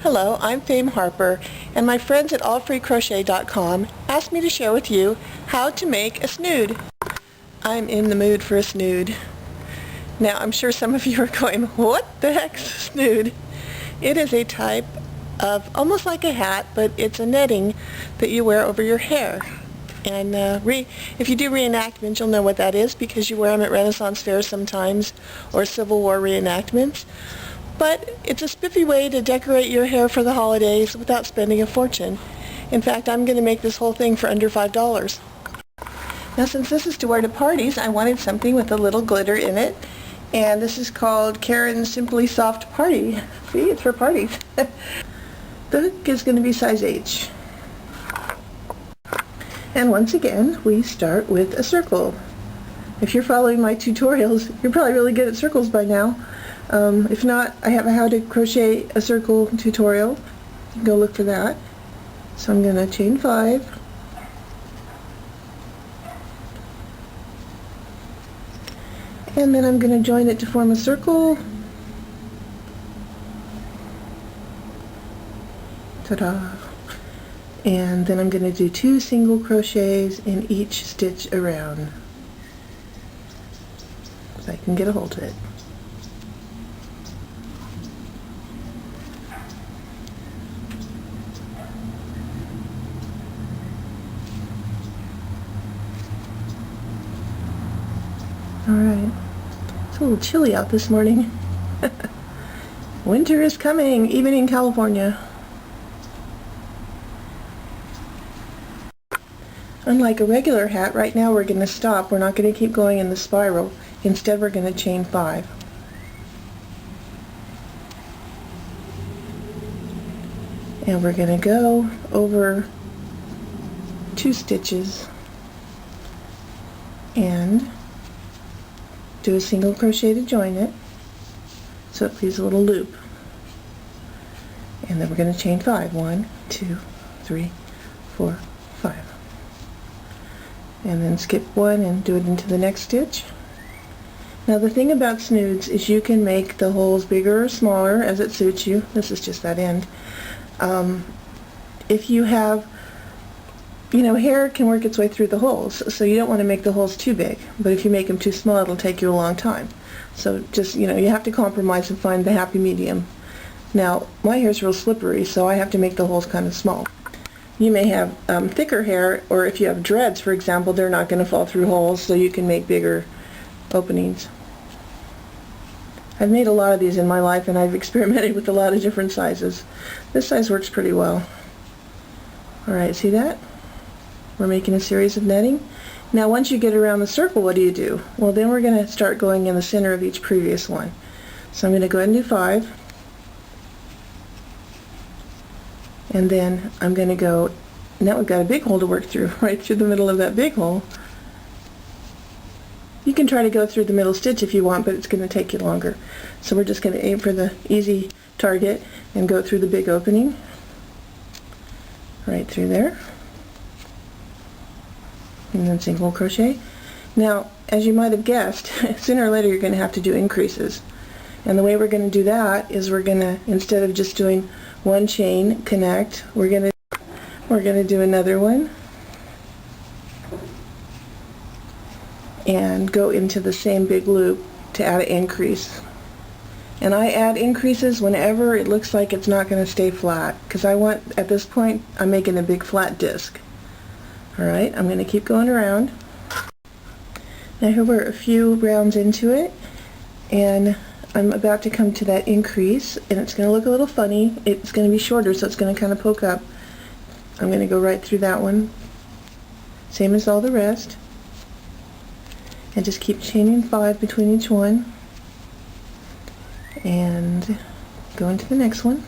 Hello, I'm Fayme Harper, and my friends at allfreecrochet.com asked me to share with you how to make a snood. I'm in the mood for a snood. Now, I'm sure some of you are going, what the heck's a snood? It is a type of, almost like a hat, but it's a netting that you wear over your hair. And if you do reenactments, you'll know what that is because you wear them at Renaissance fairs sometimes, or Civil War reenactments. But it's a spiffy way to decorate your hair for the holidays without spending a fortune. In fact, I'm going to make this whole thing for under $5. Now, since this is to wear to parties, I wanted something with a little glitter in it. And this is called Karen's Simply Soft Party. See, it's for parties. The hook is going to be size H. And once again, we start with a circle. If you're following my tutorials, you're probably really good at circles by now. If not, I have a how to crochet a circle tutorial. You can go look for that. So I'm going to chain 5. And then I'm going to join it to form a circle. Ta-da! And then I'm going to do 2 single crochets in each stitch around, so I can get a hold of it. Alright, it's a little chilly out this morning. Winter is coming, even in California. Unlike a regular hat, right now we're going to stop. We're not going to keep going in the spiral. Instead, we're going to chain 5. And we're going to go over 2 stitches and do a single crochet to join it, so it leaves a little loop. And then we're going to chain 5. 1, 2, 3, 4, 5. And then skip 1 and do it into the next stitch. Now the thing about snoods is you can make the holes bigger or smaller as it suits you. This is just that end. If you have, hair can work its way through the holes, so you don't want to make the holes too big, but if you make them too small, it'll take you a long time. So just, you have to compromise and find the happy medium. Now, my hair's real slippery, so I have to make the holes kind of small. You may have thicker hair, or if you have dreads, for example, they're not going to fall through holes, so you can make bigger openings. I've made a lot of these in my life, and I've experimented with a lot of different sizes. This size works pretty well. Alright, see that? We're making a series of netting. Now once you get around the circle, what do? Well, then we're going to start going in the center of each previous one. So I'm going to go ahead and do 5. And then I'm going to go, now we've got a big hole to work through, right through the middle of that big hole. You can try to go through the middle stitch if you want, but it's going to take you longer. So we're just going to aim for the easy target and go through the big opening, right through there. And then single crochet. Now, as you might have guessed, sooner or later you're going to have to do increases. And the way we're going to do that is we're going to, instead of just doing 1 chain, connect, we're going to do another one and go into the same big loop to add an increase. And I add increases whenever it looks like it's not going to stay flat, because at this point, I'm making a big flat disc. Alright, I'm going to keep going around. Now here we're a few rounds into it, and I'm about to come to that increase, and it's going to look a little funny. It's going to be shorter, so it's going to kind of poke up. I'm going to go right through that one, same as all the rest, and just keep chaining 5 between each one, and go into the next one.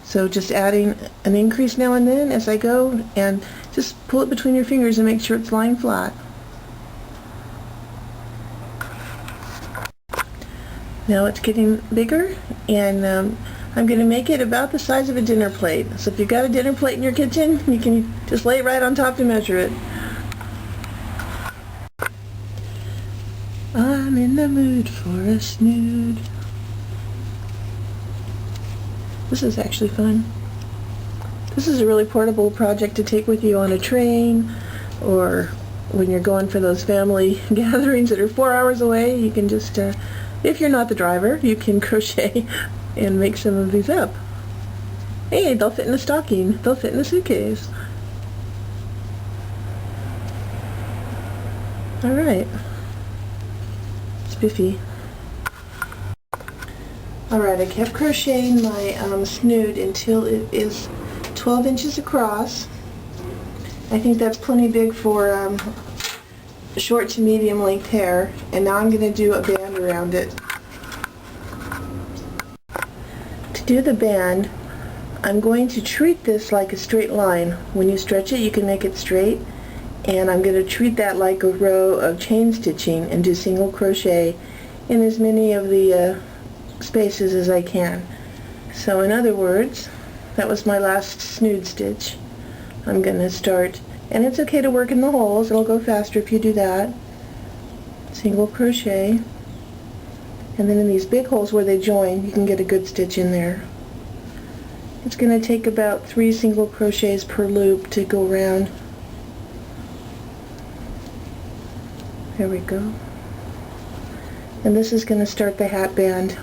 So just adding an increase now and then as I go, and just pull it between your fingers and make sure it's lying flat. Now it's getting bigger, and I'm going to make it about the size of a dinner plate. So if you've got a dinner plate in your kitchen, you can just lay it right on top to measure it. I'm in the mood for a snood. This is actually fun. This is a really portable project to take with you on a train, or when you're going for those family gatherings that are 4 hours away. You can just, if you're not the driver, you can crochet and make some of these up. Hey, they'll fit in a stocking. They'll fit in a suitcase. Alright. Spiffy. Alright, I kept crocheting my snood until it is 12 inches across. I think that's plenty big for short to medium length hair, and now I'm going to do a band around it. To do the band, I'm going to treat this like a straight line. When you stretch it, you can make it straight, and I'm going to treat that like a row of chain stitching and do single crochet in as many of the spaces as I can. So in other words, that was my last snood stitch. I'm going to start, and it's okay to work in the holes, it'll go faster if you do that. Single crochet, and then in these big holes where they join, you can get a good stitch in there. It's going to take about 3 single crochets per loop to go around. There we go. And this is going to start the hat band.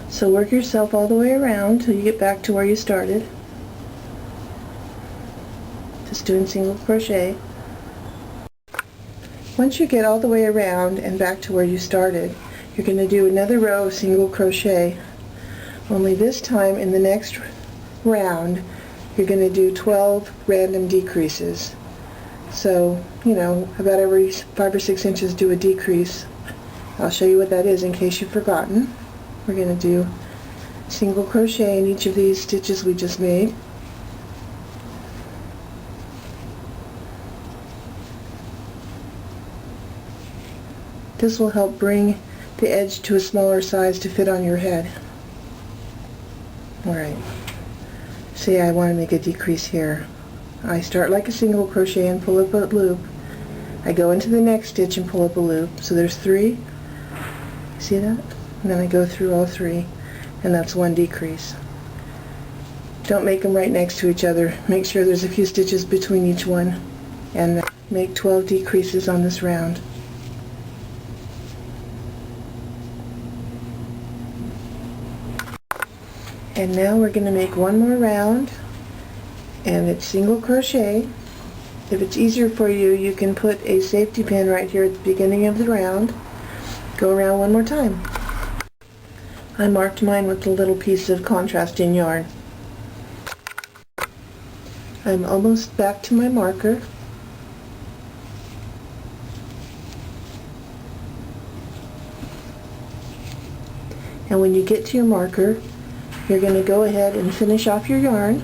So work yourself all the way around till you get back to where you started. Just doing single crochet. Once you get all the way around and back to where you started, you're going to do another row of single crochet. Only this time in the next round, you're going to do 12 random decreases. So, you know, about every 5 or 6 inches do a decrease. I'll show you what that is in case you've forgotten. We're going to do single crochet in each of these stitches we just made. This will help bring the edge to a smaller size to fit on your head. Alright, say I want to make a decrease here. I start like a single crochet and pull up a loop. I go into the next stitch and pull up a loop. So there's 3. See that? And then I go through all 3, and that's 1 decrease. Don't make them right next to each other. Make sure there's a few stitches between each one, and make 12 decreases on this round. And now we're going to make one more round, and it's single crochet. If it's easier for you, you can put a safety pin right here at the beginning of the round. Go around one more time. I marked mine with a little piece of contrasting yarn. I'm almost back to my marker. And when you get to your marker, you're going to go ahead and finish off your yarn.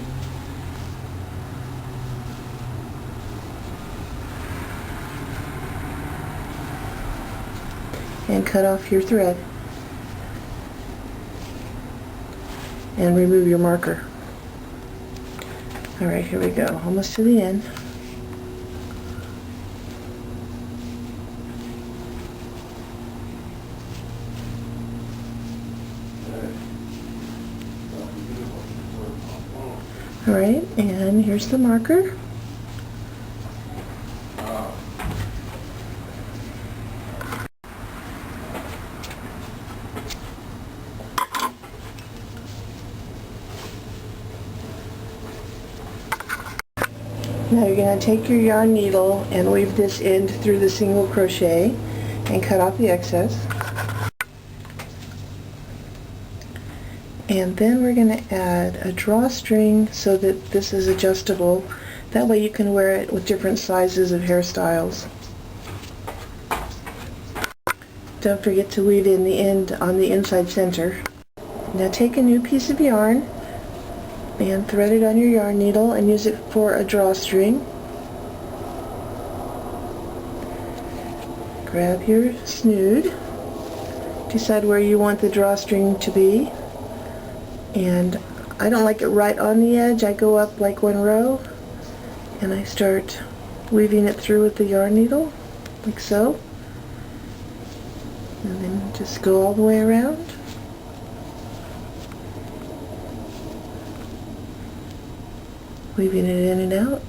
And cut off your thread. And remove your marker. Alright, here we go. Almost to the end. Alright, and here's the marker. Now you're going to take your yarn needle and weave this end through the single crochet and cut off the excess. And then we're going to add a drawstring so that this is adjustable. That way you can wear it with different sizes of hairstyles. Don't forget to weave in the end on the inside center. Now take a new piece of yarn and thread it on your yarn needle and use it for a drawstring. Grab your snood, decide where you want the drawstring to be, and I don't like it right on the edge. I go up like one row and I start weaving it through with the yarn needle, like so. And then just go all the way around. Weaving it in and out.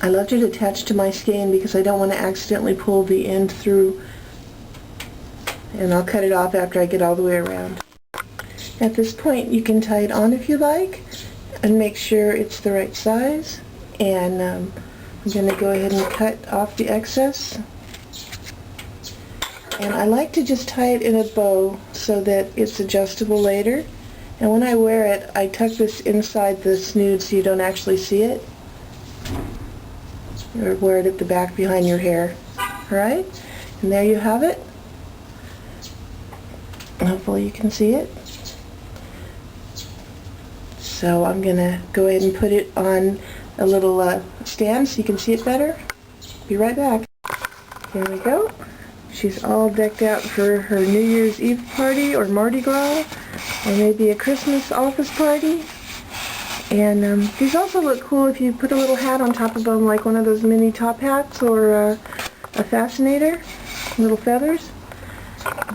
I left it attached to my skein because I don't want to accidentally pull the end through, and I'll cut it off after I get all the way around. At this point you can tie it on if you like and make sure it's the right size, and I'm going to go ahead and cut off the excess. And I like to just tie it in a bow so that it's adjustable later. And when I wear it, I tuck this inside the snood so you don't actually see it. Or wear it at the back behind your hair. Alright? And there you have it. Hopefully you can see it. So I'm going to go ahead and put it on a little stand so you can see it better. Be right back. Here we go. She's all decked out for her New Year's Eve party or Mardi Gras, or maybe a Christmas office party. And these also look cool if you put a little hat on top of them, like one of those mini top hats or a fascinator, little feathers.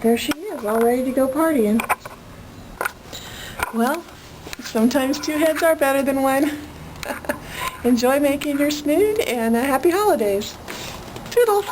There she is, all ready to go partying. Well, sometimes two heads are better than one. Enjoy making your snood, and happy holidays. Toodles!